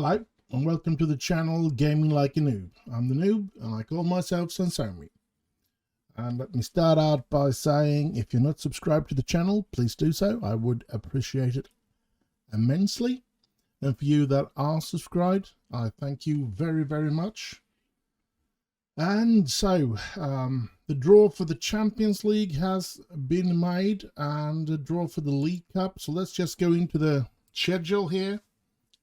Hello and welcome to the channel Gaming Like a Noob. I'm the Noob and I call myself S03E2. And let me start out by saying if you're not subscribed to the channel, please do so. I would appreciate it immensely. And for you that are subscribed, I thank you very, very much. And so, the draw for the Champions League has been made and the draw for the League Cup. So let's just go into the schedule here.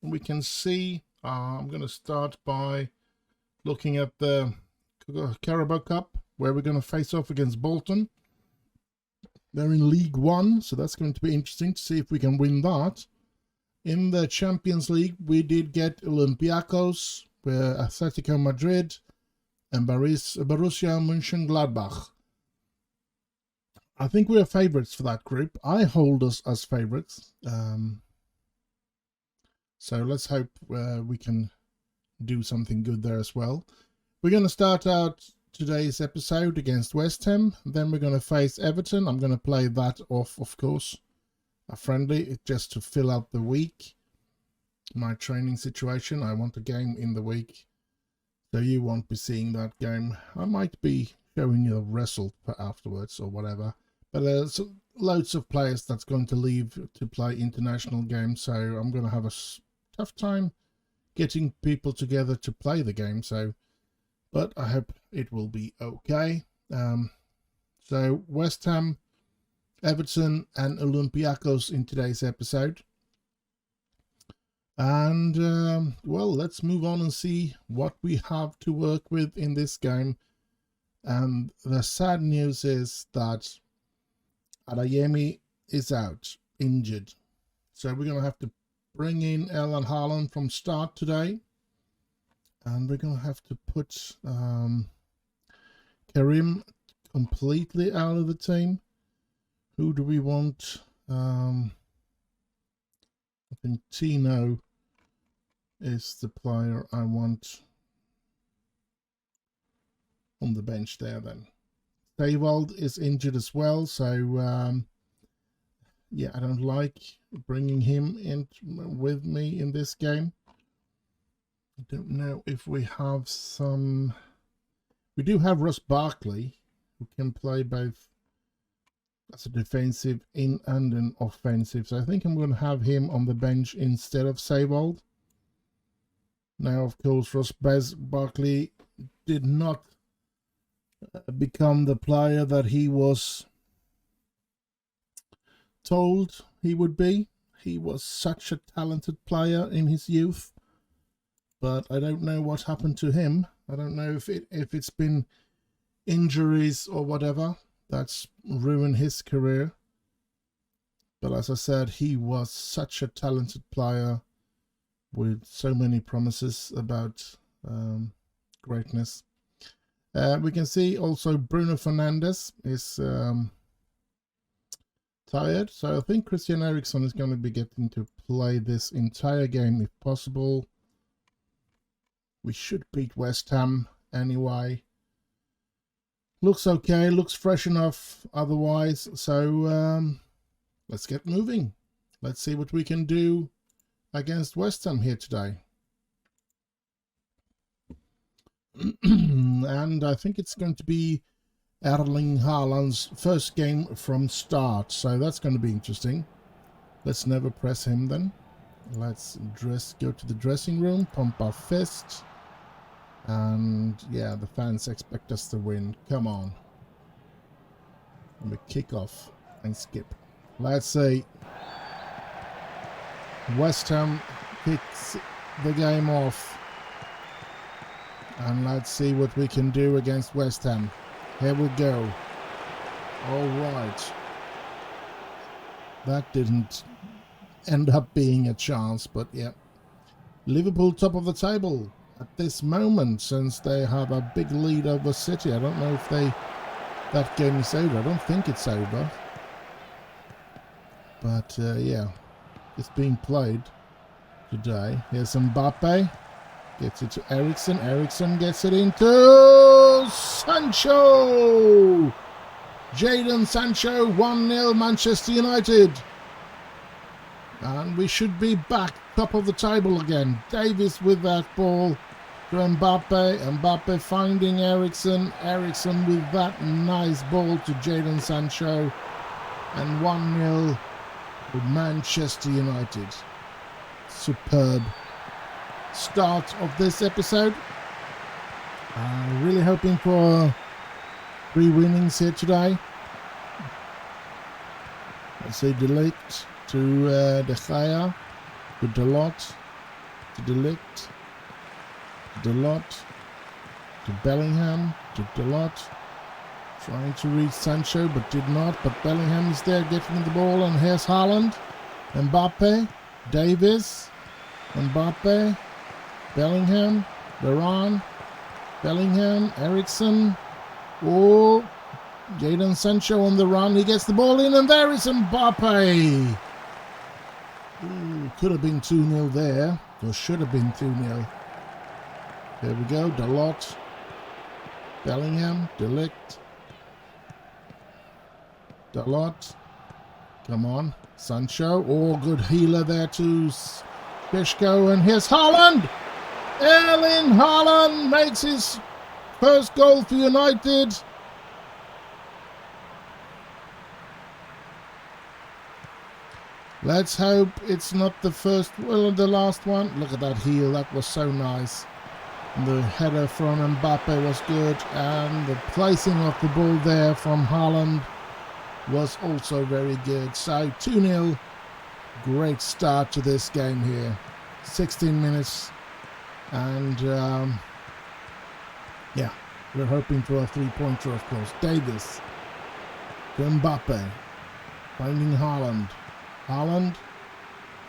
We can see I'm going to start by looking at the Carabao Cup, where we're going to face off against Bolton. They're in League One, so that's going to be interesting to see if we can win that. In the Champions League, we did get Olympiacos, Atletico Madrid, and Borussia Mönchengladbach. I think we are favourites for that group. I hold us as favourites. So let's hope we can do something good there as well. We're going to start out today's episode against West Ham. Then we're going to face Everton. I'm going to play that off, of course, a friendly, just to fill out the week. My training situation. I want a game in the week, so you won't be seeing that game. I might be showing you a result afterwards or whatever. But there's loads of players that's going to leave to play international games, so I'm going to have a tough time getting people together to play the game. So, but I hope it will be okay. So West Ham, Everton, and Olympiacos in today's episode. And well, let's move on and see what we have to work with in this game. And the sad news is that Adeyemi is out, injured. So we're going to have to bring in Erling Haaland from start today. And we're going to have to put Karim completely out of the team. Who do we want? I think Tino is the player I want on the bench there then. Stavold is injured as well, so yeah, I don't like bringing him in with me in this game. I don't know if we have some. We do have Ross Barkley, who can play both as a defensive and an offensive, so I think I'm going to have him on the bench instead of Stavold. Now, of course, Ross Barkley did not become the player that he was told he would be. He was such a talented player in his youth, but I don't know what happened to him. I don't know if it's been injuries or whatever that's ruined his career. But as I said, he was such a talented player with so many promises about greatness. We can see also Bruno Fernandes is tired, so I think Christian Eriksen is going to be getting to play this entire game if possible. We should beat West Ham anyway. Looks okay, looks fresh enough otherwise, so let's get moving. Let's see what we can do against West Ham here today. And I think it's going to be Erling Haaland's first game from start, so that's going to be interesting. Let's never press him then. Let's go to the dressing room, pump our fist, and yeah, the fans expect us to win. Come on. And we kick off and skip. Let's see. West Ham kicks the game off. And let's see what we can do against West Ham. Here we go. All right. That didn't end up being a chance, but yeah. Liverpool top of the table at this moment, since they have a big lead over City. I don't know if that game is over. I don't think it's over. But yeah, it's being played today. Here's Mbappe. Gets it to Eriksen. Eriksen gets it into Sancho. Jadon Sancho, 1-0 Manchester United. And we should be back top of the table again. Davis with that ball to Mbappe. Mbappe finding Eriksen. Eriksen with that nice ball to Jadon Sancho. And 1-0 to Manchester United. Superb start of this episode. Really hoping for 3 winnings here today. Let's say Delict to De Gea, to Dalot, to Delict, to Dalot, to Bellingham, to Dalot, trying to reach Sancho but did not, but Bellingham is there getting the ball, and here's Haaland, Mbappe, Davis, Mbappe, Bellingham, Varane, Bellingham, Eriksen, oh, Jadon Sancho on the run, he gets the ball in, and there is Mbappe. Ooh, could have been 2-0 there, or should have been 2-0. There we go, Dalot, Bellingham, Delict, Dalot, come on, Sancho, oh, good healer there to Pishko, and here's Haaland! Erling Haaland makes his first goal for United. Let's hope it's not the first, well, the last one. Look at that heel, that was so nice. And the header from Mbappe was good, and the placing of the ball there from Haaland was also very good. So 2-0, great start to this game here. 16 minutes, and yeah, we're hoping for a 3-pointer, of course. Davis to Mbappe, finding Haaland. Haaland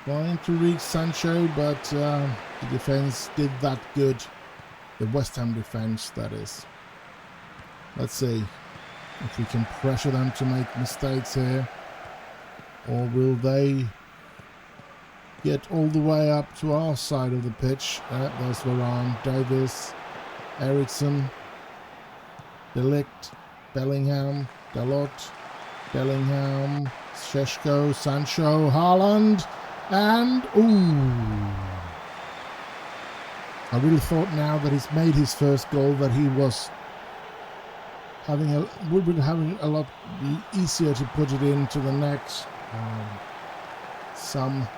trying to reach Sancho, but the defense did that good. The West Ham defense, that is. Let's see if we can pressure them to make mistakes here, or will they get all the way up to our side of the pitch? There's Varane, Davis, Eriksen, Delict, Bellingham, Dalot, Bellingham, Šeško, Sancho, Haaland, and ooh! I really thought now that he's made his first goal that he was would be having a lot easier to put it into the net. Some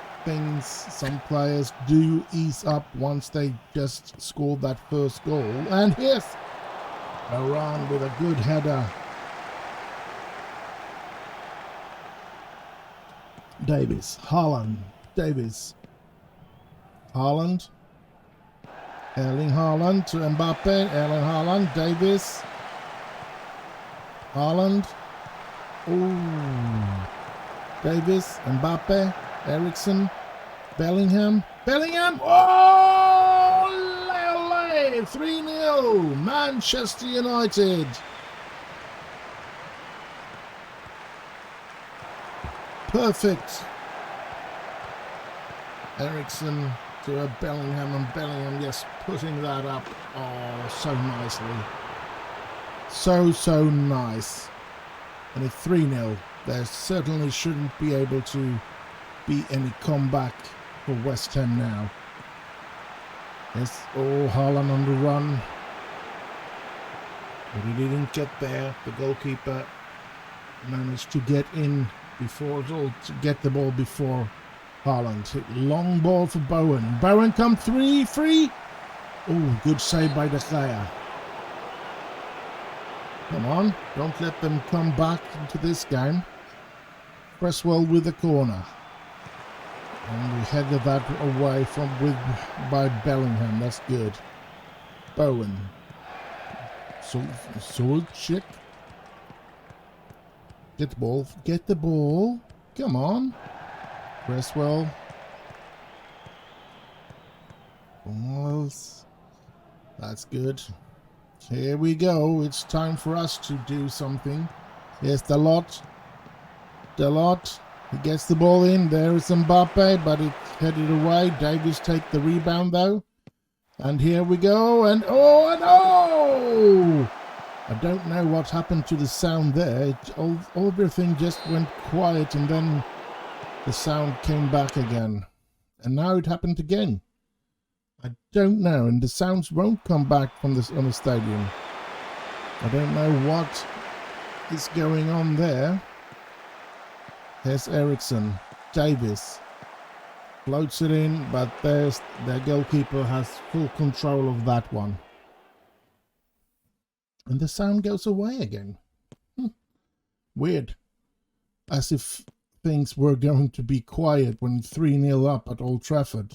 players do ease up once they just score that first goal. And here's Varane with a good header. Davis, Haaland, Davis, Haaland, Erling Haaland to Mbappe, Erling Haaland, Davis, Haaland, ooh, Davis, Mbappe, Eriksen, Bellingham, oh, 3-0, Manchester United. Perfect. Eriksen to a Bellingham, and Bellingham just putting that up, oh, so nicely. So nice. And it's 3-0. There certainly shouldn't be able to be any comeback for West Ham now. Yes, oh, Haaland on the run. But he didn't get there. The goalkeeper managed to get in before it all, to get the ball before Haaland. Long ball for Bowen. Bowen come free. Oh, good save by De Gea. Come on, don't let them come back into this game. Cresswell with the corner. And we headed that away by Bellingham. That's good. Bowen. Solchik. Get the ball. Come on. Cresswell. That's good. Here we go. It's time for us to do something. Here's Dalot. He gets the ball in. There is Mbappe, but it's headed away. Davis take the rebound though. And here we go. And oh no! I don't know what happened to the sound there. Everything just went quiet, and then the sound came back again. And now it happened again. I don't know, and the sounds won't come back from this on the stadium. I don't know what is going on there. Here's Eriksson. Davis floats it in, but their goalkeeper has full control of that one. And the sound goes away again. Weird. As if things were going to be quiet when 3-0 up at Old Trafford.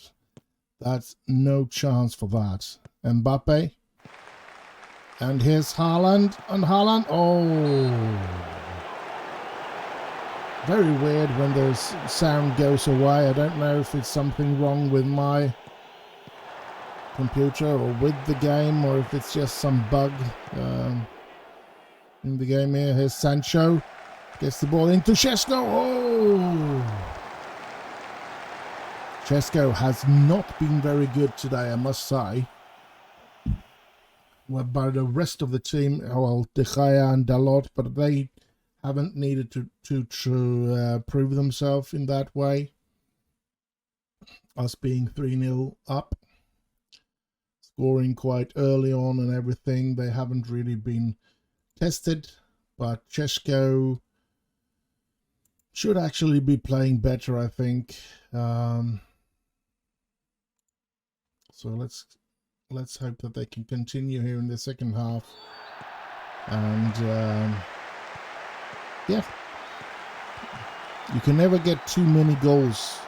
That's no chance for that. Mbappe. And here's Haaland. And Haaland. Oh. Very weird when the sound goes away. I don't know if it's something wrong with my computer or with the game, or if it's just some bug in the game here. Here's Sancho. Gets the ball into Šeško. Oh! Šeško has not been very good today, I must say. Well, by the rest of the team, well, De Gea and Dalot, but they haven't needed to prove themselves in that way. Us being 3-0 up, scoring quite early on and everything, they haven't really been tested. But Šeško should actually be playing better, I think. So let's hope that they can continue here in the second half. And yeah, you can never get too many goals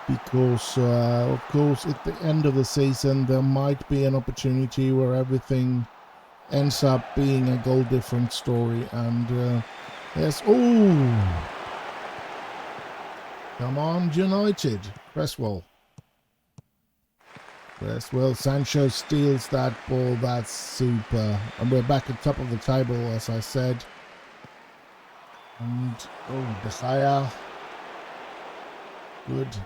because of course at the end of the season there might be an opportunity where everything ends up being a goal different story. And yes, oh, come on United. Cresswell, Sancho steals that ball. That's super. And we're back at top of the table, as I said. And, oh, De Gea. Good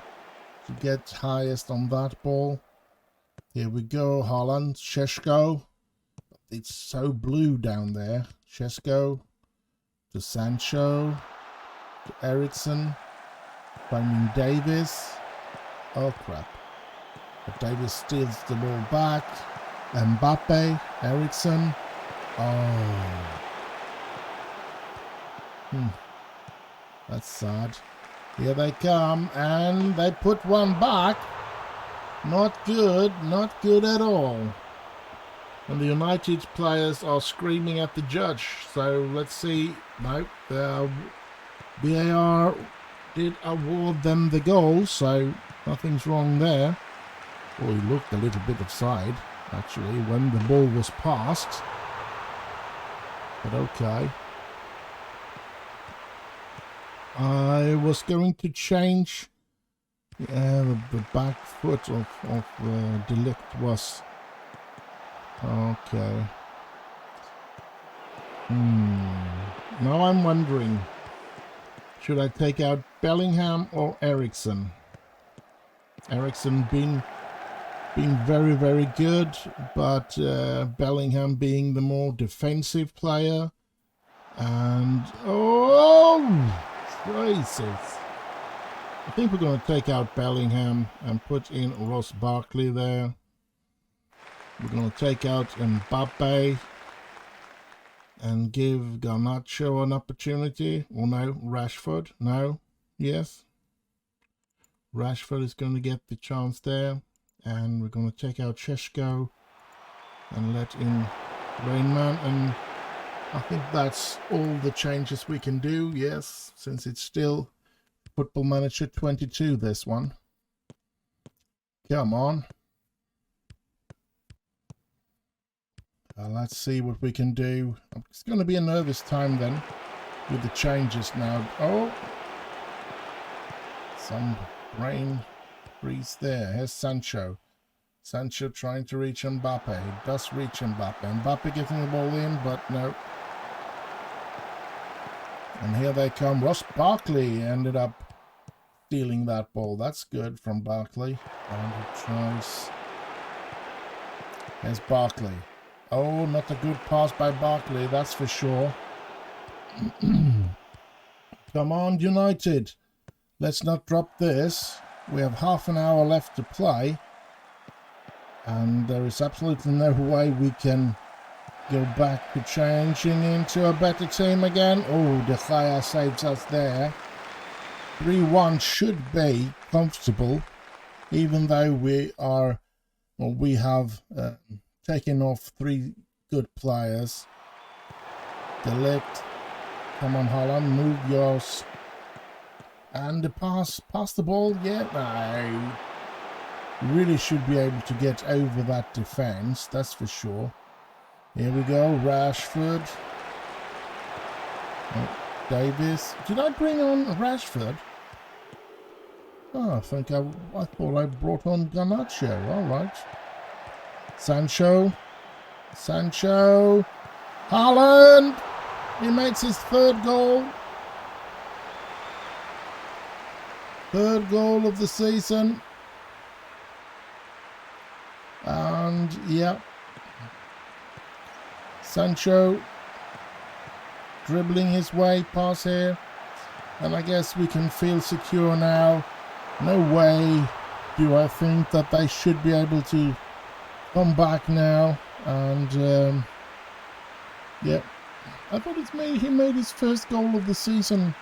to get highest on that ball. Here we go, Haaland, Šeško. It's so blue down there. Šeško to Sancho, to Eriksson, finding Davis. Oh, crap. But Davis steals the ball back. Mbappe, Eriksson. Oh. That's sad. Here they come, and they put one back. Not good at all. And the United players are screaming at the judge. So let's see. No, VAR did award them the goal, so nothing's wrong there. Oh, he looked a little bit offside, actually, when the ball was passed. But okay. I was going to change the back foot of De Ligt was... Okay. Now I'm wondering, should I take out Bellingham or Eriksson? Eriksson being very, very good, but Bellingham being the more defensive player. And oh, Jesus! I think we're going to take out Bellingham and put in Ross Barkley there. We're going to take out Mbappe and give Garnacho an opportunity. Or no, Rashford. No, yes. Rashford is going to get the chance there. And we're going to take out Šeško and let in Rainman. And I think that's all the changes we can do, yes, since it's still Football Manager 22, this one. Come on. Let's see what we can do. It's going to be a nervous time then with the changes now. Oh, some brain freeze there. Here's Sancho. Sancho trying to reach Mbappe. He does reach Mbappe. Mbappe getting the ball in, but no. And here they come. Ross Barkley ended up stealing that ball. That's good from Barkley. And he tries. Here's Barkley. Oh, not a good pass by Barkley, that's for sure. Come on, United. Let's not drop this. We have half an hour left to play. And there is absolutely no way we can go back to changing into a better team again. Oh, De Gea saves us there. 3-1 should be comfortable, even though we have taken off 3 good players. Delect. Come on, Holland, move yours. And the pass the ball. Yeah, no. Really should be able to get over that defense, that's for sure. Here we go, Rashford. Oh, Davis. Did I bring on Rashford? Oh, I thought I brought on Garnacho. All right. Sancho. Haaland. He makes his 3rd goal. 3rd goal of the season. And yeah, Sancho dribbling his way past here, and I guess we can feel secure now. No way do I think that they should be able to come back now. And yeah, I thought he made his 1st goal of the season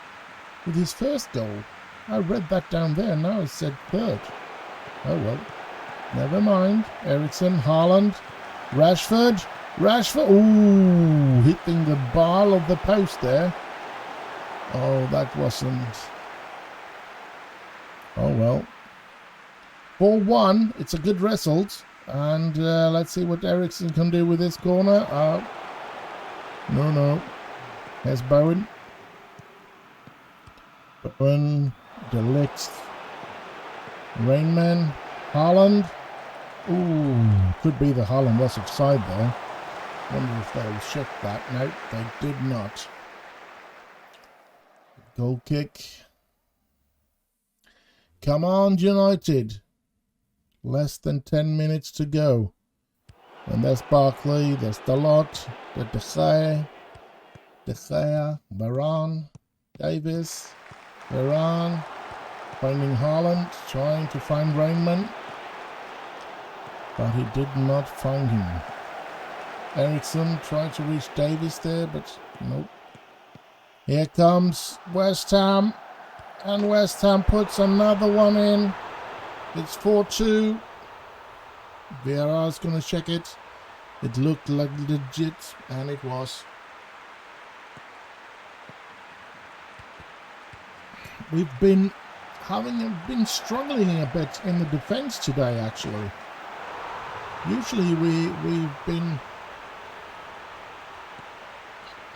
with his 1st goal. I read that down there, now it said 3rd. Oh well. Never mind. Eriksen, Haaland, Rashford. Ooh, hitting the bar of the post there. Oh, that wasn't. Oh well. 4-1. It's a good result. And let's see what Eriksen can do with this corner. No. There's Bowen. Delect. Rainman. Haaland. Ooh, could be the Haaland was offside there. Wonder if they'll check that. No, they did not. Goal kick. Come on, United. Less than 10 minutes to go. And there's Barkley, there's Dalot, De Gea, Varane, Davis, Varane, finding Haaland, trying to find Rainman. But he did not find him. Eriksen tried to reach Davis there, but nope. Here comes West Ham. And West Ham puts another one in. It's 4-2. Vieira's going to check it. It looked like legit, and it was. We've been struggling a bit in the defense today, actually. Usually we've been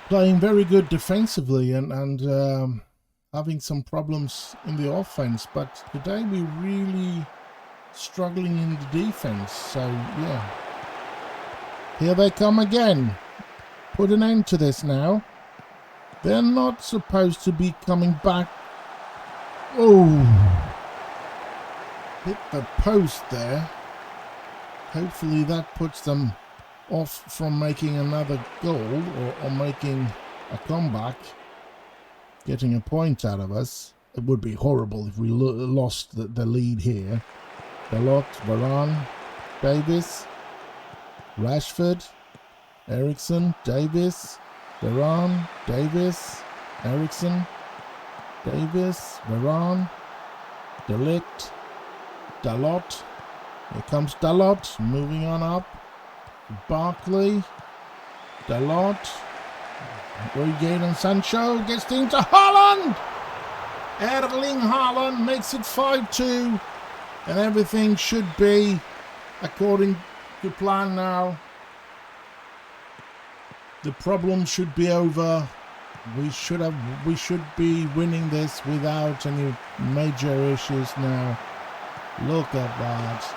playing very good defensively and having some problems in the offense, but today we're really struggling in the defense. So yeah, here they come again. Put an end to this now. They're not supposed to be coming back. Oh, hit the post there. Hopefully that puts them off from making another goal or making a comeback, getting a point out of us. It would be horrible if we lost the lead here. Dalot, Varane, Davis, Rashford, Eriksen, Davis, Varane, Davis, Eriksen, Davis, Varane, Delect, Dalot. Here comes Dalot, moving on up. Barkley, Dalot, Jadon Sancho gets into Haaland. Erling Haaland makes it 5-2, and everything should be according to plan now. The problem should be over. We should be winning this without any major issues now. Look at that.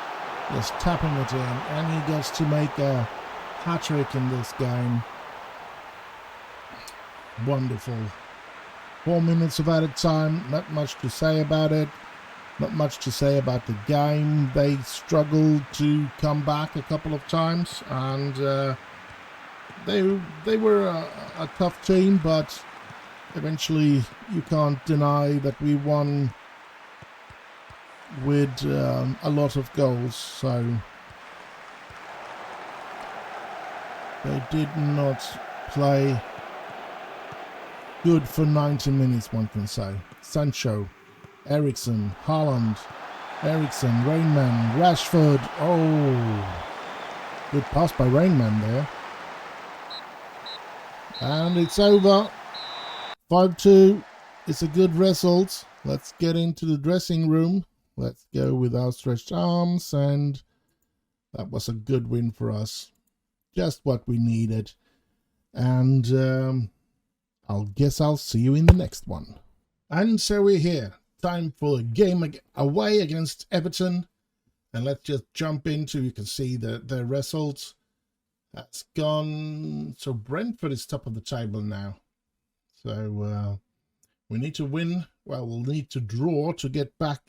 Just tapping it in, and he gets to make a hat-trick in this game. Wonderful. 4 minutes of added time, not much to say about it. Not much to say about the game. They struggled to come back a couple of times, and they were a tough team, but eventually you can't deny that we won with a lot of goals, so they did not play good for 90 minutes, one can say. Sancho, Eriksen, Haaland, Eriksen, Rainman, Rashford. Oh, good pass by Rainman there. And it's over. 5-2. It's a good result. Let's get into the dressing room. Let's go with outstretched arms, and that was a good win for us. Just what we needed. And I'll see you in the next one. And so we're here. Time for a game away against Everton. And let's just jump into, you can see the result. That's gone. So Brentford is top of the table now. So we need to win. Well, we'll need to draw to get back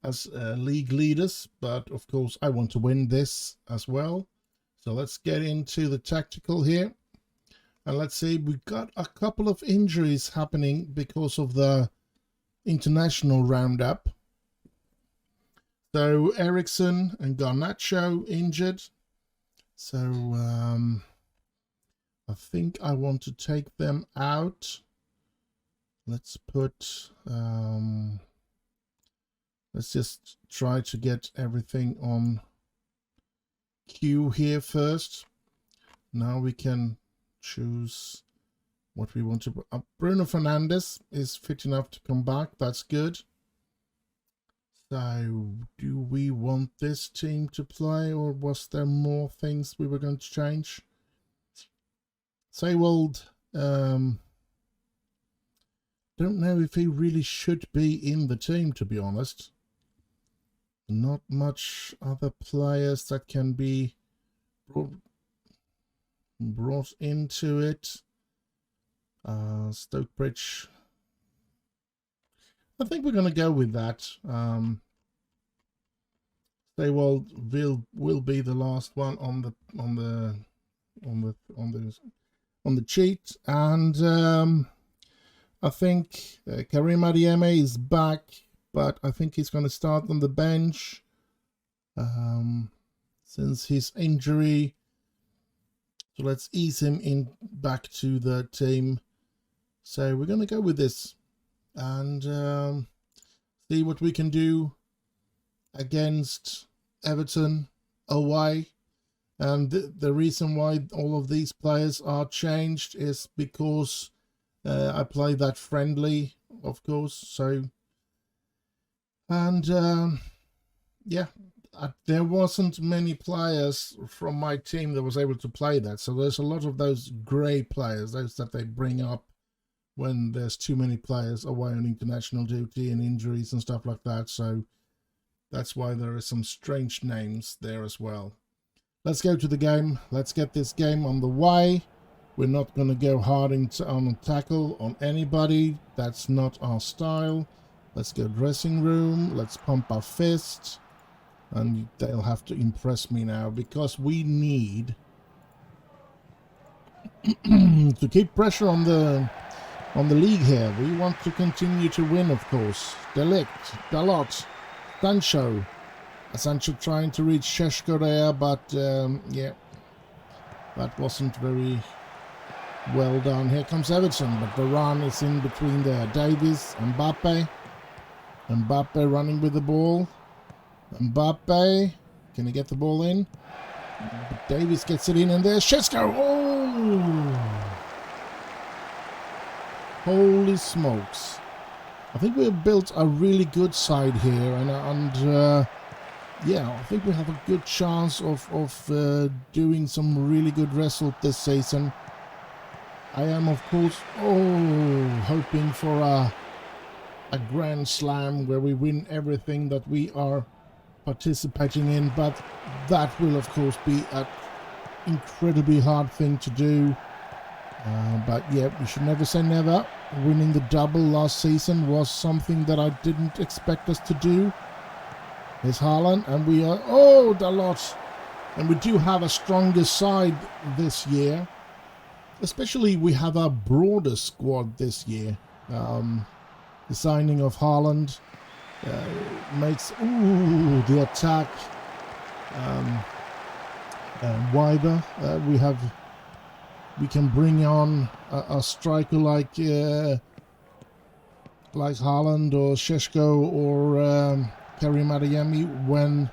as league leaders. But of course, I want to win this as well. So let's get into the tactical here. And let's see, we've got a couple of injuries happening because of the international roundup. So Eriksen and Garnacho injured. So I think I want to take them out. Let's put, let's just try to get everything on queue here first. Now we can choose what we want to put up. Bruno Fernandes is fit enough to come back. That's good. So do we want this team to play, or was there more things we were going to change? Seiwald, don't know if he really should be in the team, to be honest. Not much other players that can be brought into it. Stokebridge, I think we're going to go with that. Seiwald will be the last one on the cheat, and I think Karim Adeyemi is back, but I think he's going to start on the bench since his injury. So let's ease him in back to the team. So we're going to go with this and see what we can do against Everton away. And the reason why all of these players are changed is because I play that friendly, of course. So, and yeah, there wasn't many players from my team that was able to play that. So there's a lot of those grey players, those that they bring up when there's too many players away on international duty and injuries and stuff like that. So that's why there are some strange names there as well. Let's go to the game. Let's get this game on the way. We're not going to go hard on a tackle on anybody. That's not our style. Let's go dressing room. Let's pump our fist. And they'll have to impress me now, because we need to keep pressure on the league here. We want to continue to win, of course. Delict, Dalot, Sancho trying to reach Šeško there, but yeah, that wasn't very well done. Here comes Everton, but Varane is in between there. Davies, Mbappe running with the ball. Mbappe, can he get the ball in? But Davies gets it in, and there's Šeško. Oh! Holy smokes. I think we've built a really good side here, and yeah, I think we have a good chance of doing some really good result this season. I am, of course, hoping for a grand slam where we win everything that we are participating in, but that will, of course, be an incredibly hard thing to do. But yeah, we should never say never. Winning the double last season was something that I didn't expect us to do. Here's Haaland, and we are, Dalot. And we do have a stronger side this year. Especially we have a broader squad this year. The signing of Haaland makes the attack wider. We can bring on a striker like Haaland or Šeško or Karim Adeyemi when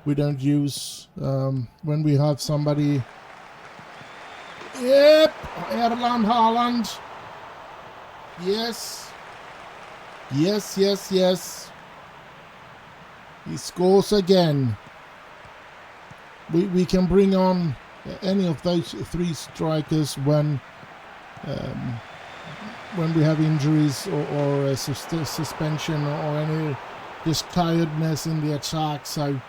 we don't use when we have somebody. Yep, Erland Haaland. Yes. Yes, yes, yes. He scores again. We can bring on any of those three strikers when we have injuries or a suspension or any just tiredness in the attack. So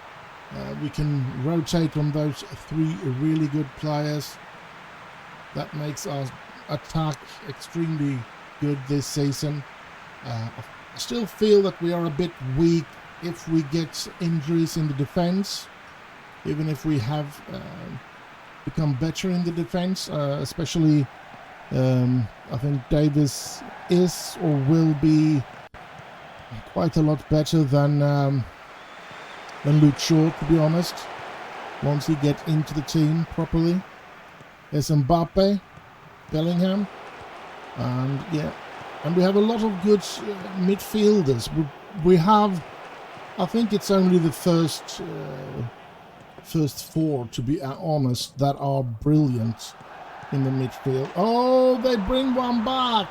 we can rotate on those three really good players. That makes our attack extremely good this season. I still feel that we are a bit weak if we get injuries in the defense, even if we have become better in the defense, especially I think Davis is or will be quite a lot better than Luke Shaw, to be honest, once he gets into the team properly. There's Mbappe, Bellingham, and yeah, and we have a lot of good midfielders. We have, I think it's only the first four, to be honest, that are brilliant in the midfield. Oh, they bring one back.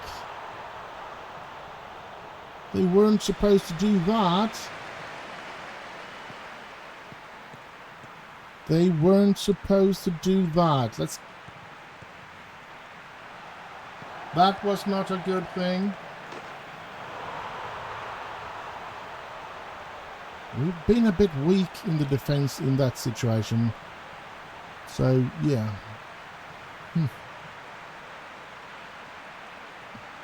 They weren't supposed to do that. They weren't supposed to do that. That was not a good thing. We've been a bit weak in the defense in that situation. So, yeah.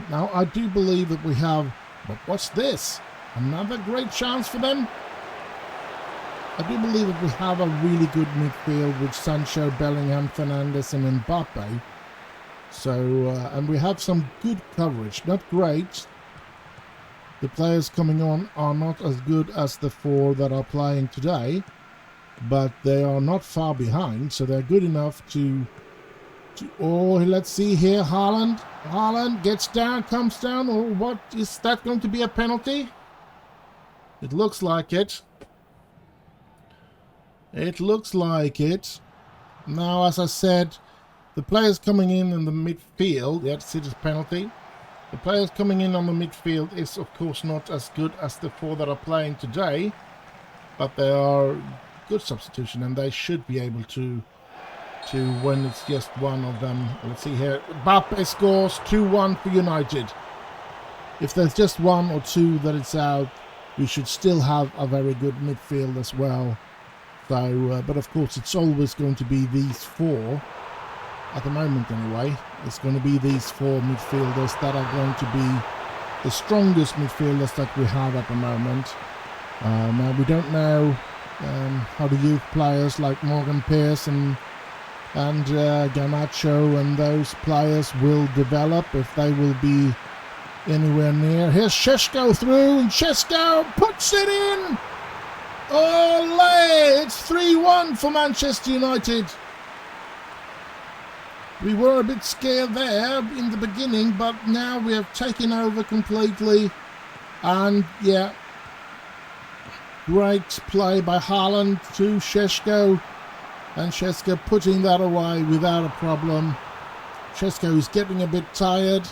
Now, I do believe that we have... But what's this? Another great chance for them? I do believe that we have a really good midfield with Sancho, Bellingham, Fernandes and Mbappe. So, and we have some good coverage. Not great. The players coming on are not as good as the four that are playing today, but they are not far behind, so they're good enough to oh, let's see here, Haaland gets down, comes down, or what, is that going to be a penalty? It looks like it. It looks like it. Now, as I said, the players coming in the midfield, yes, it is penalty. The players coming in on the midfield is, of course, not as good as the four that are playing today, but they are good substitution, and they should be able to when it's just one of them. Let's see here. Mbappe scores 2-1 for United. If there's just one or two that it's out, we should still have a very good midfield as well. So, but of course, it's always going to be these four. At the moment, anyway, it's going to be these four midfielders that are going to be the strongest midfielders that we have at the moment. Now, we don't know how the youth players like Morgan Pearce and Garnacho and those players will develop, if they will be anywhere near. Here's Šeško through, and Šeško puts it in! Olé! It's 3-1 for Manchester United. We were a bit scared there in the beginning, but now we have taken over completely. And yeah, great play by Haaland to Šeško. And Šeško putting that away without a problem. Šeško is getting a bit tired.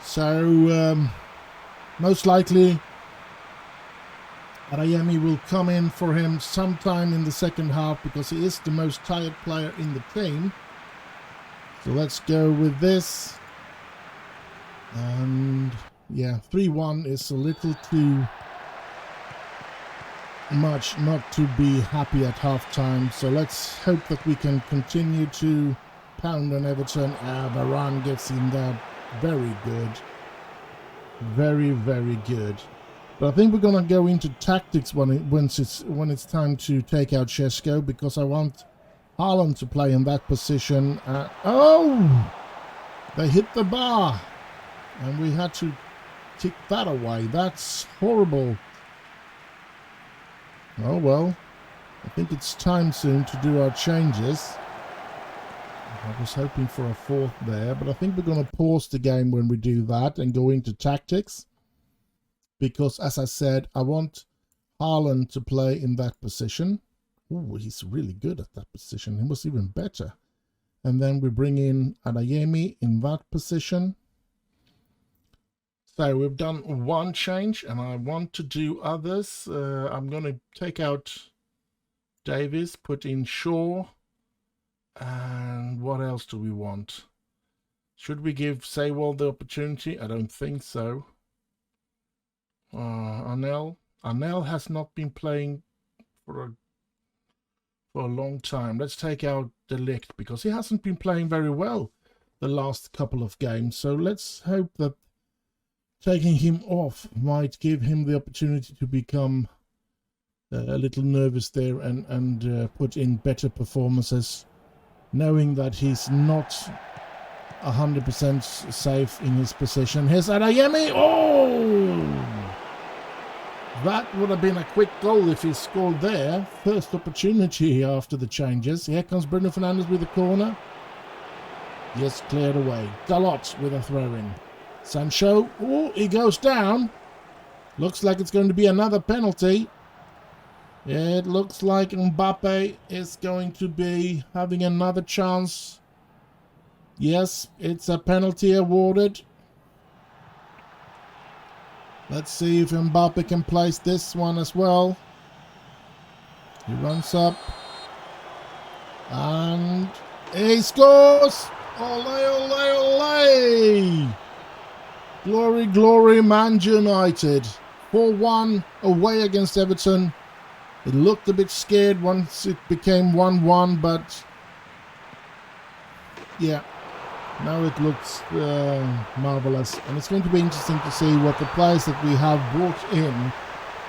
So, most likely, Adeyemi will come in for him sometime in the second half, because he is the most tired player in the team. So let's go with this. And yeah, 3-1 is a little too much not to be happy at half-time. So let's hope that we can continue to pound on Everton. Varane gets in there. Very good. Very, very good. But I think we're going to go into tactics when it's time to take out Šeško, because I want Haaland to play in that position. Oh! They hit the bar. And we had to kick that away. That's horrible. Oh well, I think it's time soon to do our changes. I was hoping for a fourth there, but I think we're going to pause the game when we do that and go into tactics. Because, as I said, I want Haaland to play in that position. Ooh, he's really good at that position. He was even better. And then we bring in Adeyemi in that position. So we've done one change, and I want to do others. I'm going to take out Davies, put in Shaw. And what else do we want? Should we give Saywell the opportunity? I don't think so. Arnell has not been playing for a long time. Let's take out De Ligt because he hasn't been playing very well the last couple of games. So let's hope that taking him off might give him the opportunity to become a little nervous there and put in better performances, knowing that he's not 100% safe in his position. Here's Adeyemi. Oh! That would have been a quick goal if he scored there. First opportunity after the changes. Here comes Bruno Fernandes with the corner. Yes, cleared away. Dalot with a throw-in. Sancho. Oh, he goes down. Looks like it's going to be another penalty. It looks like Mbappe is going to be having another chance. Yes, it's a penalty awarded. Let's see if Mbappe can place this one as well. He runs up. And he scores! Ole, ole, ole! Glory, glory, Man United. 4-1 away against Everton. It looked a bit scared once it became 1-1, but yeah, now it looks marvelous. And it's going to be interesting to see what the players that we have brought in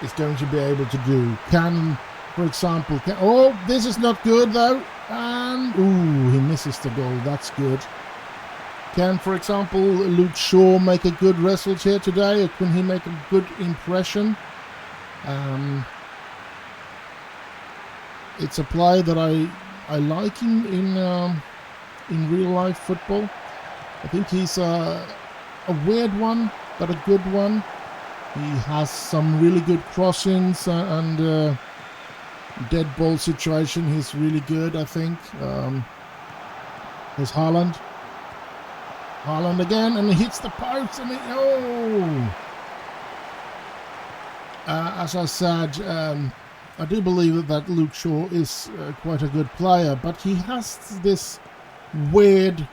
is going to be able to do. Can, for example, oh, this is not good though. And, ooh, he misses the goal. That's good. Can, for example, Luke Shaw make a good result here today? Or can he make a good impression? It's a player that I like in real life football. I think he's a weird one, but a good one. He has some really good crossings and dead ball situation. He's really good, I think. There's Haaland. Haaland again, and he hits the post, and as I said, I do believe that Luke Shaw is quite a good player, but he has this weird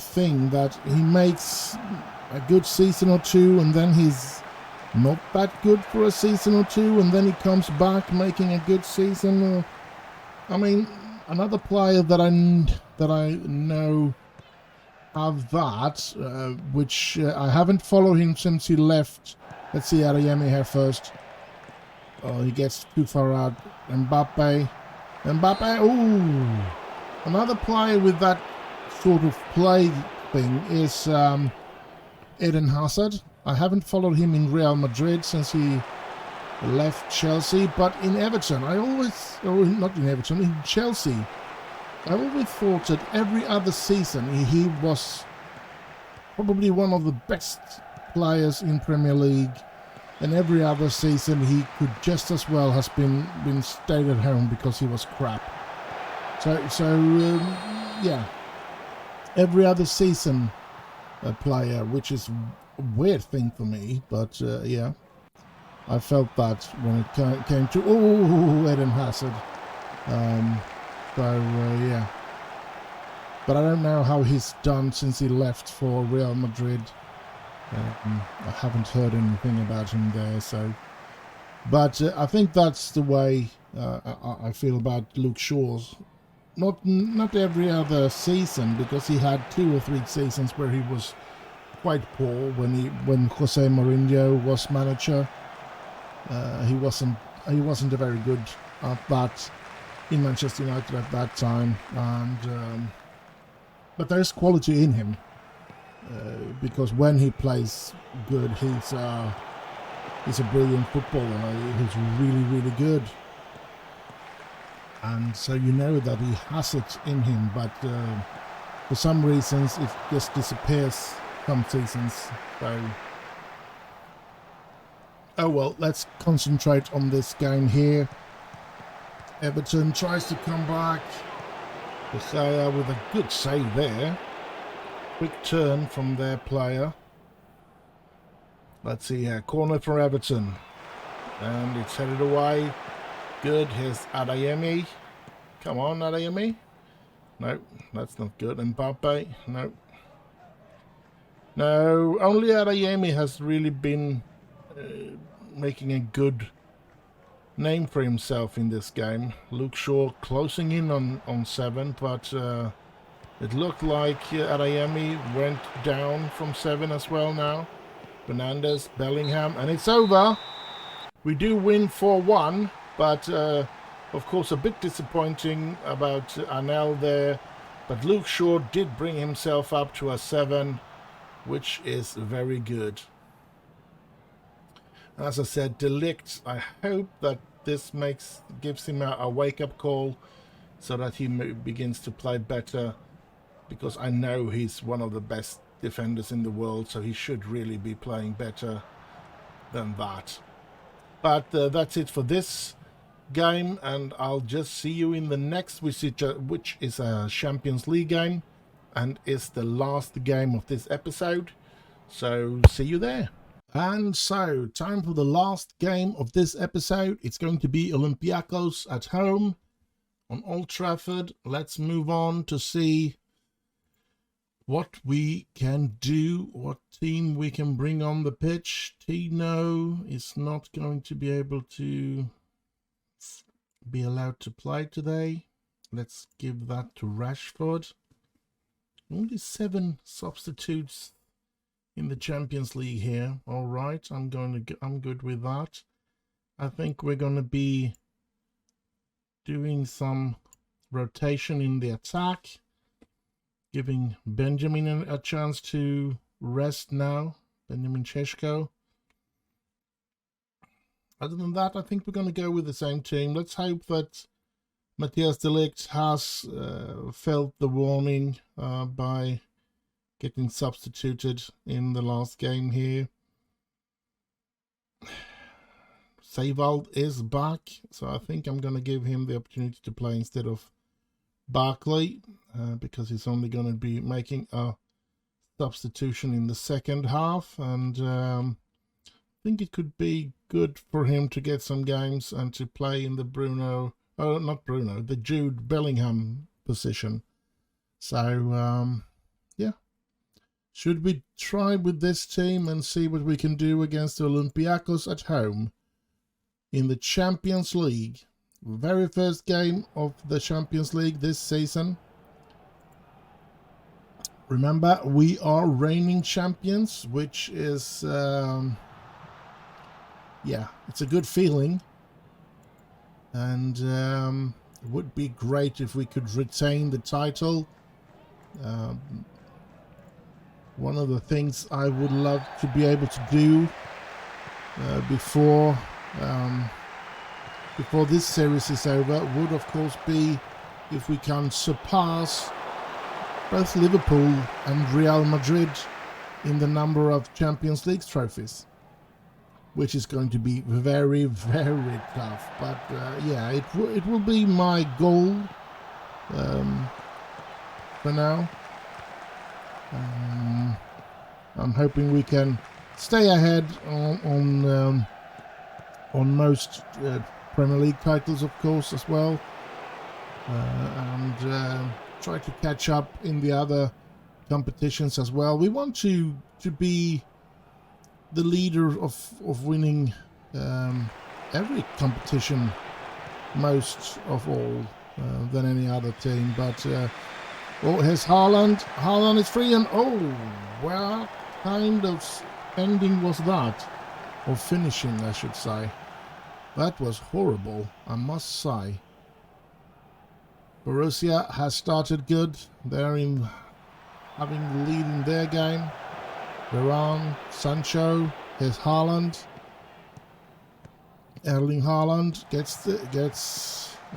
thing that he makes a good season or two, and then he's not that good for a season or two, and then he comes back making a good season. I mean, another player that I know have that, which I haven't followed him since he left. Let's see Adeyemi here first. Oh, he gets too far out. Mbappe. Ooh. Another player with that sort of play thing is Eden Hazard. I haven't followed him in Real Madrid since he left Chelsea, but in Everton, in Chelsea, I always thought that every other season he was probably one of the best players in Premier League, and every other season he could just as well has been stayed at home because he was crap. Yeah, every other season a player, which is a weird thing for me, but yeah, I felt that when it came to Eden Hazard. Yeah, but I don't know how he's done since he left for Real Madrid. I haven't heard anything about him there, so. But I think that's the way I feel about Luke Shaw's. Not every other season, because he had 2 or 3 seasons where he was quite poor when Jose Mourinho was manager. He wasn't a very good at that in Manchester United at that time, and but there's quality in him. because when he plays good, he's a brilliant footballer. He's really, really good. And so you know that he has it in him, but for some reasons it just disappears some seasons. So, oh well, let's concentrate on this game here. Everton tries to come back. Bisaya with a good save there. Quick turn from their player. Let's see here, corner for Everton. And it's headed away. Good, here's Adeyemi. Come on, Adeyemi. No, that's not good. Mbappe, no. No, only Adeyemi has really been making a good name for himself in this game. Luke Shaw closing in on 7, but it looked like Adeyemi went down from 7 as well now. Fernandes, Bellingham, and it's over. We do win 4-1. But, of course, a bit disappointing about Anel there. But Luke Shaw did bring himself up to a 7, which is very good. As I said, De Ligt, I hope that this gives him a wake-up call so that he begins to play better. Because I know he's one of the best defenders in the world, so he should really be playing better than that. But that's it for this game, and I'll just see you in the next, which is a Champions League game and is the last game of this episode. So see you there. And so time for the last game of this episode. It's going to be Olympiacos at home on Old Trafford. Let's move on to see what we can do, what team we can bring on the pitch. Tino is not going to be able to be allowed to play today. Let's give that to Rashford. Only 7 substitutes in the Champions League here. All right, I'm good with that. I think we're going to be doing some rotation in the attack, giving Benjamin a chance to rest now. Benjamin Šeško. Other than that, I think we're going to go with the same team. Let's hope that Matthias de Ligt has felt the warning by getting substituted in the last game here. Seiwald is back, so I think I'm going to give him the opportunity to play instead of Barkley, because he's only going to be making a substitution in the second half, and I think it could be good for him to get some games and to play in the the Jude Bellingham position. So, yeah. Should we try with this team and see what we can do against Olympiacos at home in the Champions League? Very first game of the Champions League this season. Remember, we are reigning champions, which is, yeah, it's a good feeling. And it would be great if we could retain the title. One of the things I would love to be able to do before this series is over would, of course, be if we can surpass both Liverpool and Real Madrid in the number of Champions League trophies, which is going to be very, very tough. But yeah, it will be my goal for now. I'm hoping we can stay ahead on most Premier League titles, of course, as well, and try to catch up in the other competitions as well. We want to be the leader of winning every competition, most of all than any other team. But oh, here's Haaland. Haaland is free, and oh, what kind of ending was that? Or finishing, I should say. That was horrible, I must say. Borussia has started good. They're in having the lead in their game. Varane, Sancho, here's Haaland. Erling Haaland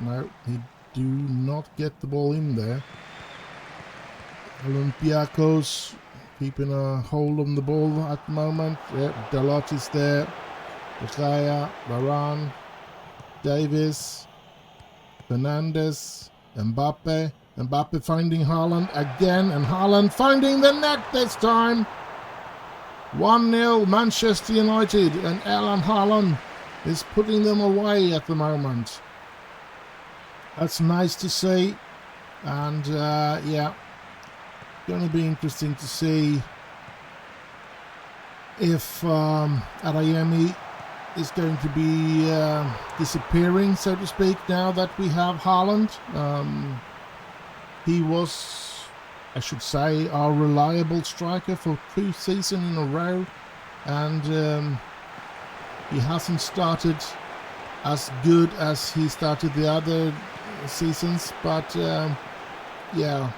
no, he do not get the ball in there. Olympiacos keeping a hold on the ball at the moment. Yeah, Dalot is there. De Gea, Varane, Davis, Fernandes, Mbappe. Mbappe finding Haaland again, and Haaland finding the net this time. 1-0 Manchester United, and Erling Haaland is putting them away at the moment. That's nice to see, and yeah, going to be interesting to see if Adeyemi is going to be disappearing, so to speak, now that we have Haaland. He was, I should say, our reliable striker for 2 seasons in a row, and he hasn't started as good as he started the other seasons, but yeah,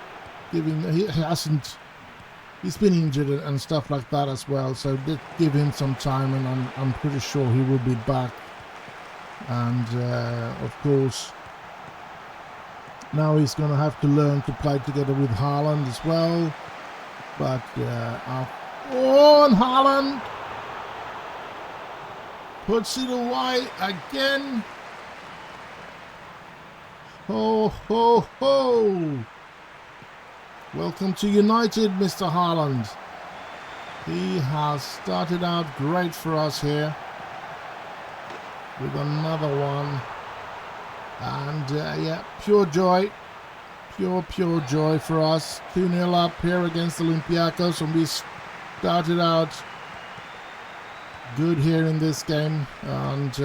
he's been injured and stuff like that as well, so give him some time, and I'm pretty sure he will be back. And of course, now he's going to have to learn to play together with Haaland as well. But and Haaland puts it away again. Ho ho ho! Welcome to United, Mr. Haaland. He has started out great for us here with another one. And yeah, pure joy. Pure joy for us. 2-0 up here against Olympiacos, and we started out good here in this game. And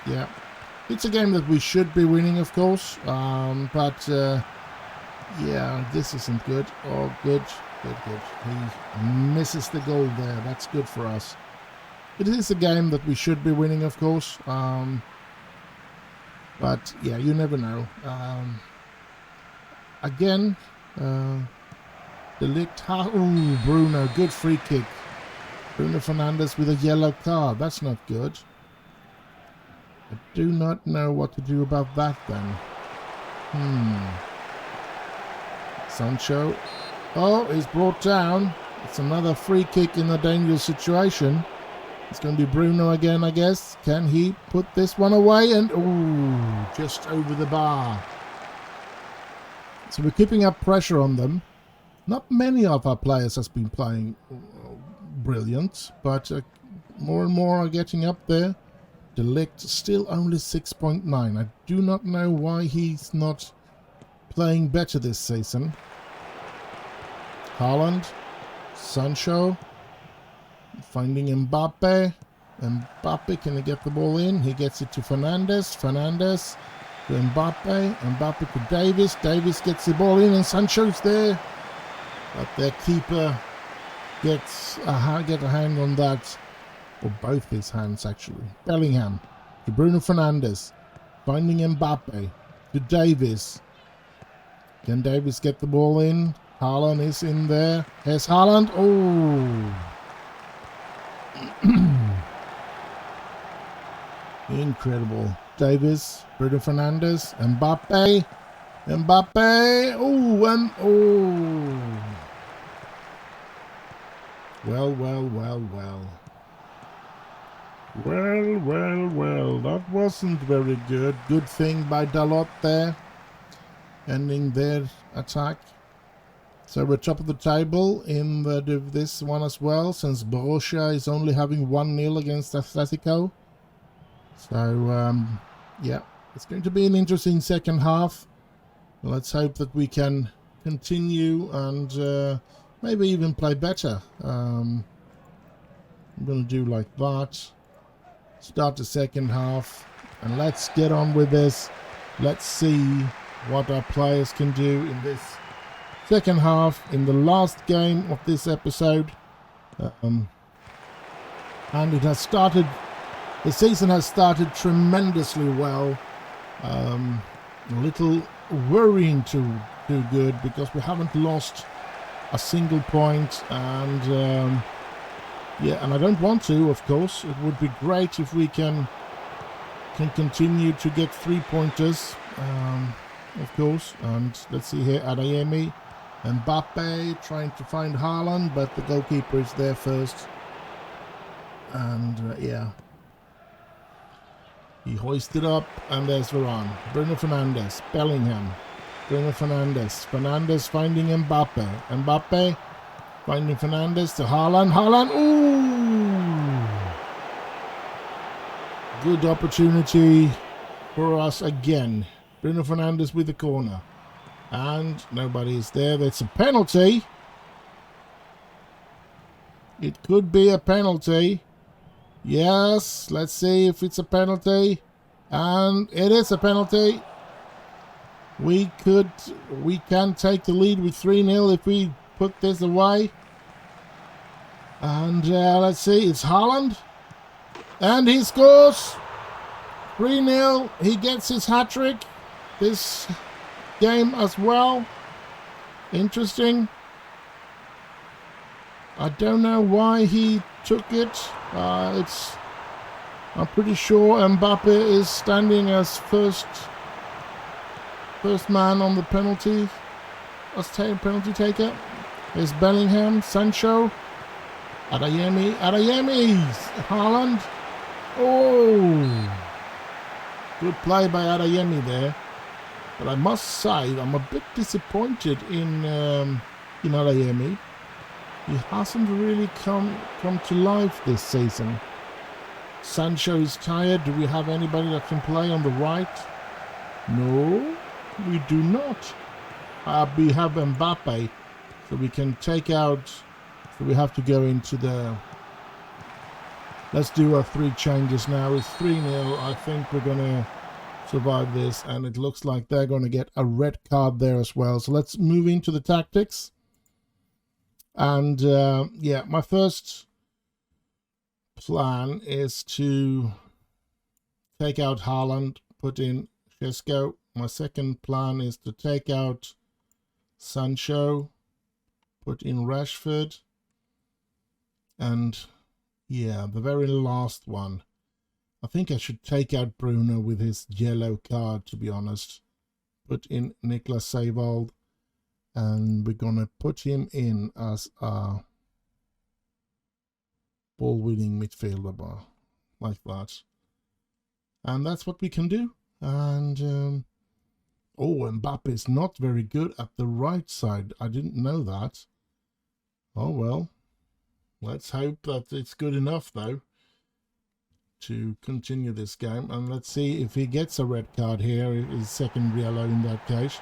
yeah, it's a game that we should be winning, of course. But yeah, this isn't good. Oh, good. He misses the goal there. That's good for us. It is a game that we should be winning, of course. But yeah, you never know. Again, ooh, Bruno, good free kick. Bruno Fernandes with a yellow card. That's not good. I do not know what to do about that then. Sancho. Oh, he's brought down. It's another free kick in a dangerous situation. It's going to be Bruno again, I guess. Can he put this one away? And ooh, just over the bar. So we're keeping up pressure on them. Not many of our players has been playing brilliant, but more and more are getting up there. De Ligt still only 6.9. I do not know why he's not playing better this season. Haaland, Sancho, finding Mbappe. Mbappe, can he get the ball in? He gets it to Fernandes. Fernandes to Mbappe. Mbappe to Davis. Davis gets the ball in, and Sancho's there. But their keeper gets a hand on that. Or both his hands, actually. Bellingham to Bruno Fernandes. Finding Mbappe to Davis. Can Davis get the ball in? Haaland is in there. Here's Haaland. Oh! Incredible. Davis, Bruno Fernandes, Mbappe. Oh, and oh! Well. That wasn't very good. Good thing by Dalot there, ending their attack. So we're top of the table in this one as well, since Borussia is only having 1-0 against Atletico. So, yeah, it's going to be an interesting second half. Let's hope that we can continue and maybe even play better. I'm going to do like that. Start the second half, and let's get on with this. Let's see what our players can do in this second half, in the last game of this episode. And it has started, the season has started tremendously well. A little worrying too good, because we haven't lost a single point, and yeah, and I don't want to, of course. It would be great if we can continue to get 3-pointers, of course. And let's see here, Adeyemi, Mbappe trying to find Haaland, but the goalkeeper is there first. And yeah, he hoisted up, and there's Varane, Bruno Fernandes, Bellingham, Bruno Fernandes, Fernandes finding Mbappe, Mbappe finding Fernandes to Haaland, Haaland, ooh! Good opportunity for us again. Bruno Fernandes with the corner. And nobody is there. That's a penalty. It could be a penalty. Yes, let's see if it's a penalty. And it is a penalty. We can take the lead with 3-0 if we put this away. And let's see, it's Haaland. And he scores. 3-0. He gets his hat-trick this game as well. Interesting. I don't know why he took it. I'm pretty sure Mbappe is standing as first man on the penalty taker. There's Bellingham, Sancho, Adeyemi, Haaland. Oh, good play by Adeyemi there. But I must say, I'm a bit disappointed in Adeyemi. He hasn't really come to life this season. Sancho is tired. Do we have anybody that can play on the right? No, we do not. We have Mbappe, so we can take out. So we have to go into the. Let's do our 3 changes now. It's 3-0. I think we're gonna survive this, and it looks like they're gonna get a red card there as well. So let's move into the tactics. And yeah, my first plan is to take out Haaland, put in Šeško. My second plan is to take out Sancho, put in Rashford. And yeah, the very last one, I think I should take out Bruno with his yellow card, to be honest. Put in Niklas Seiwald. And we're going to put him in as a ball-winning midfielder, like that. And that's what we can do. And, oh, Mbappe is not very good at the right side. I didn't know that. Oh, well. Let's hope that it's good enough, though, to continue this game. And let's see if he gets a red card here. His second yellow in that case.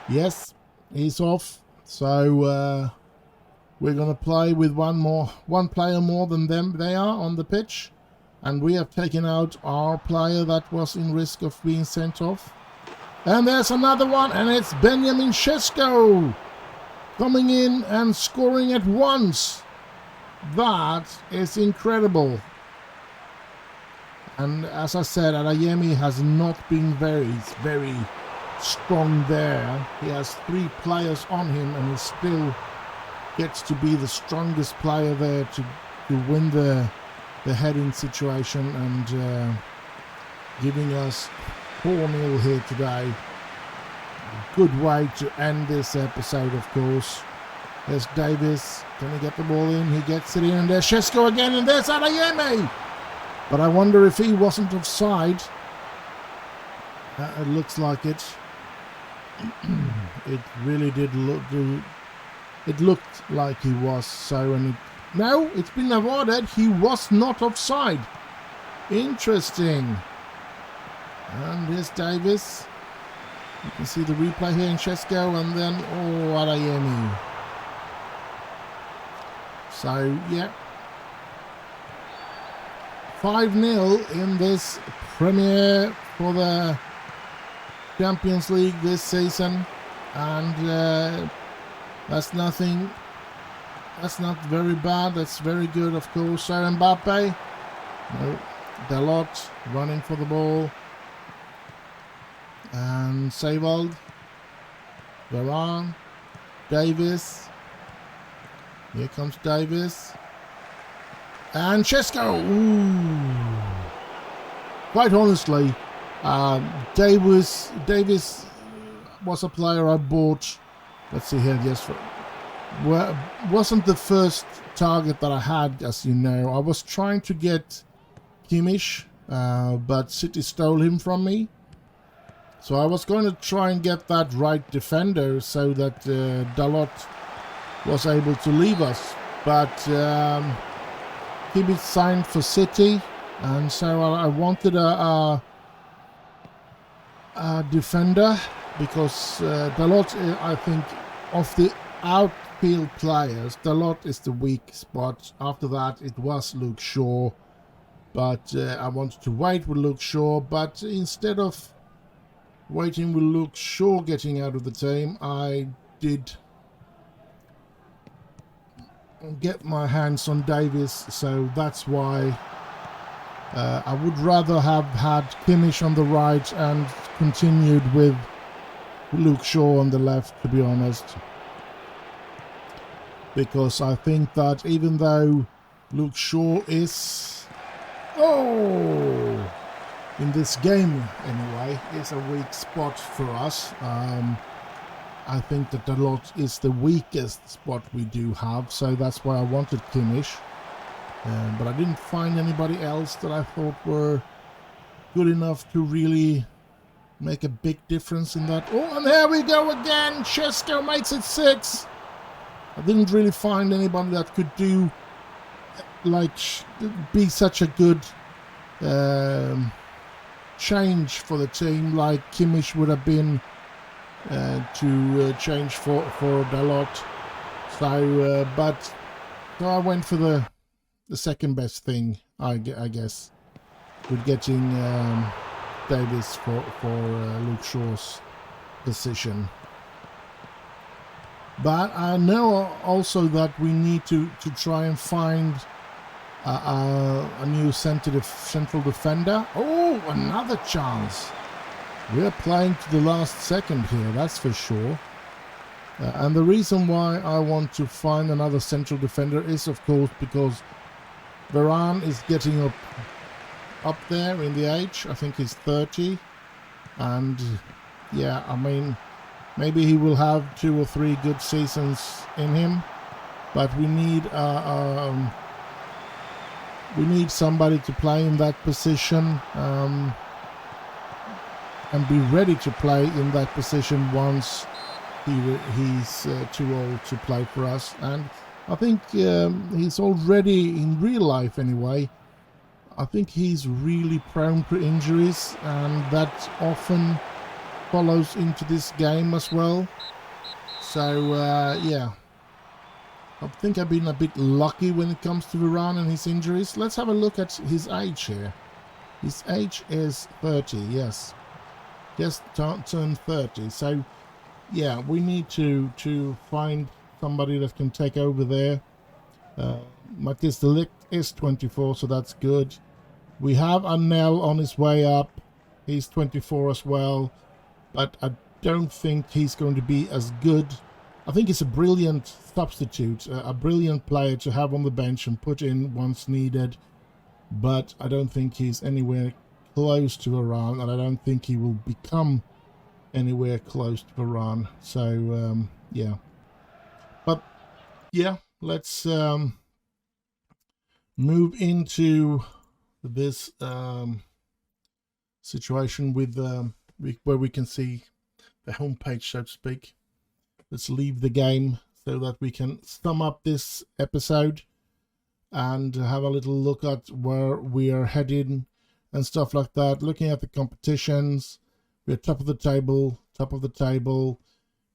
Yes. He's off, so we're going to play with one player more than them. They are on the pitch, and we have taken out our player that was in risk of being sent off. And there's another one, and it's Benjamin Šeško coming in and scoring at once. That is incredible. And as I said, Adeyemi has not been very strong there. He has 3 players on him, and he still gets to be the strongest player there to win the heading situation, and giving us 4-0 here today. Good way to end this episode, of course. There's Davis. Can he get the ball in? He gets it in, and there's Šeško again, and there's Adeyemi. But I wonder if he wasn't offside. It looks like it. It really did look. It looked like he was. So, and no, it's been avoided. He was not offside. Interesting. And here's Davis. You can see the replay here in Šeško, and then Adeyemi. So yeah, 5-0 in this premiere for the Champions League this season, and that's nothing. That's not very bad. That's very good, of course. So Mbappe, no, Dalot running for the ball, and Seiwald, Varane, Davis, Here comes Davis. And Chesko. Ooh. Quite honestly, Davis was a player I bought. Let's see here. Yes, wasn't the first target that I had, as you know. I was trying to get Kimmich, but City stole him from me. So I was going to try and get that right defender so that Dalot was able to leave us. But Kimmich signed for City, and so I wanted a defender, because Dalot, I think, of the outfield players, Dalot is the weak spot. After that, it was Luke Shaw, but I wanted to wait with Luke Shaw. But instead of waiting with Luke Shaw getting out of the team, I did get my hands on Davis, so that's why I would rather have had Kimmich on the right and continued with Luke Shaw on the left, to be honest. Because I think that even though Luke Shaw is, in this game anyway, is a weak spot for us, I think that Dalot is the weakest spot we do have, so that's why I wanted Kimmich. But I didn't find anybody else that I thought were good enough to really make a big difference in that. Oh, and there we go again. Chesko makes it 6. I didn't really find anybody that could do, like, be such a good change for the team like Kimmich would have been to change for Dalot. So, so I went for the second best thing, I guess, with getting Davis for Luke Shaw's position. But I know also that we need to try and find a new central defender. Oh, another chance. We're playing to the last second here, that's for sure. And the reason why I want to find another central defender is, of course, because Varane is getting up there in the age. I think he's 30. And yeah, I mean, maybe he will have 2 or 3 good seasons in him, but we need somebody to play in that position and be ready to play in that position once he's too old to play for us. And I think he's already, in real life anyway, I think he's really prone to injuries, and that often follows into this game as well. So yeah, I think I've been a bit lucky when it comes to Varane and his injuries. Let's have a look at his age here. His age is 30, yes, just turned 30. So yeah, we need to find somebody that can take over there. Matthias de Ligt is 24, so that's good. We have Anel on his way up. He's 24 as well, but I don't think he's going to be as good. I think he's a brilliant substitute, a brilliant player to have on the bench and put in once needed, but I don't think he's anywhere close to Varane, and I don't think he will become anywhere close to Varane. So yeah, but yeah, let's move into this situation with where we can see the homepage, so to speak. Let's leave the game so that we can sum up this episode and have a little look at where we are heading and stuff like that. Looking at the competitions, we're top of the table.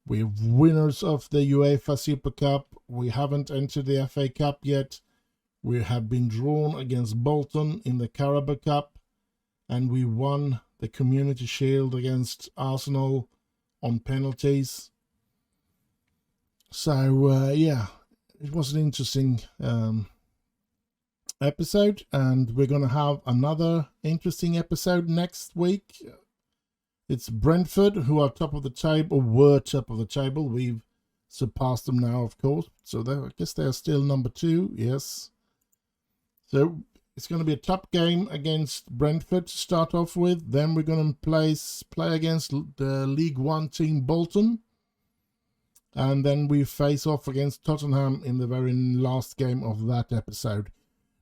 We're winners of the UEFA Super Cup. We haven't entered the FA Cup yet. We have been drawn against Bolton in the Carabao Cup, and we won the Community Shield against Arsenal on penalties. So yeah, it was an interesting episode, and we're going to have another interesting episode next week. It's Brentford, who are top of the table, or were top of the table. We've surpassed them now, of course. So I guess they're still number 2. Yes. So it's going to be a top game against Brentford to start off with. Then we're going to play against the League One team Bolton. And then we face off against Tottenham in the very last game of that episode.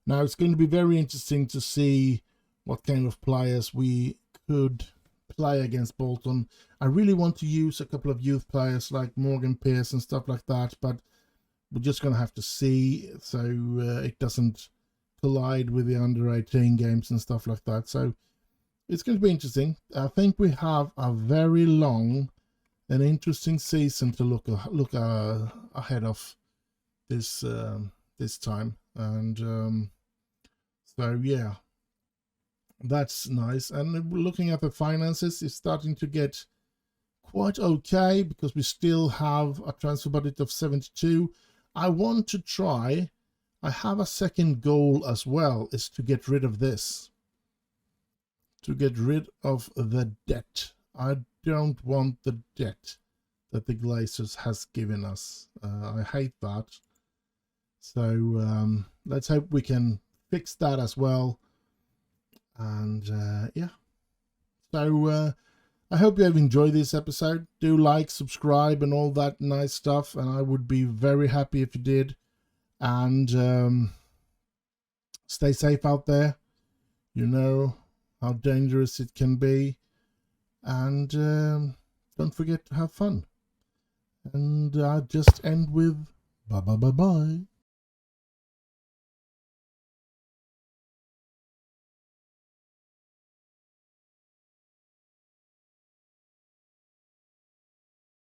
Now it's going to be very interesting to see what kind of players we could play against Bolton. I really want to use a couple of youth players like Morgan Pearce and stuff like that, but we're just going to have to see so it doesn't collide with the under 18 games and stuff like that. So it's going to be interesting. I think we have a very long and interesting season to look ahead of this this time. And so yeah, that's nice. And looking at the finances, it's starting to get quite okay because we still have a transfer budget of 72. I want to try, I have a second goal as well, is to get rid of this, to get rid of the debt. I don't want the debt that the Glazers has given us. I hate that. So let's hope we can fix that as well. And yeah, so I hope you have enjoyed this episode. Do like, subscribe and all that nice stuff, and I would be very happy if you did. And stay safe out there. You know how dangerous it can be. And don't forget to have fun. And I just end with bye bye bye bye.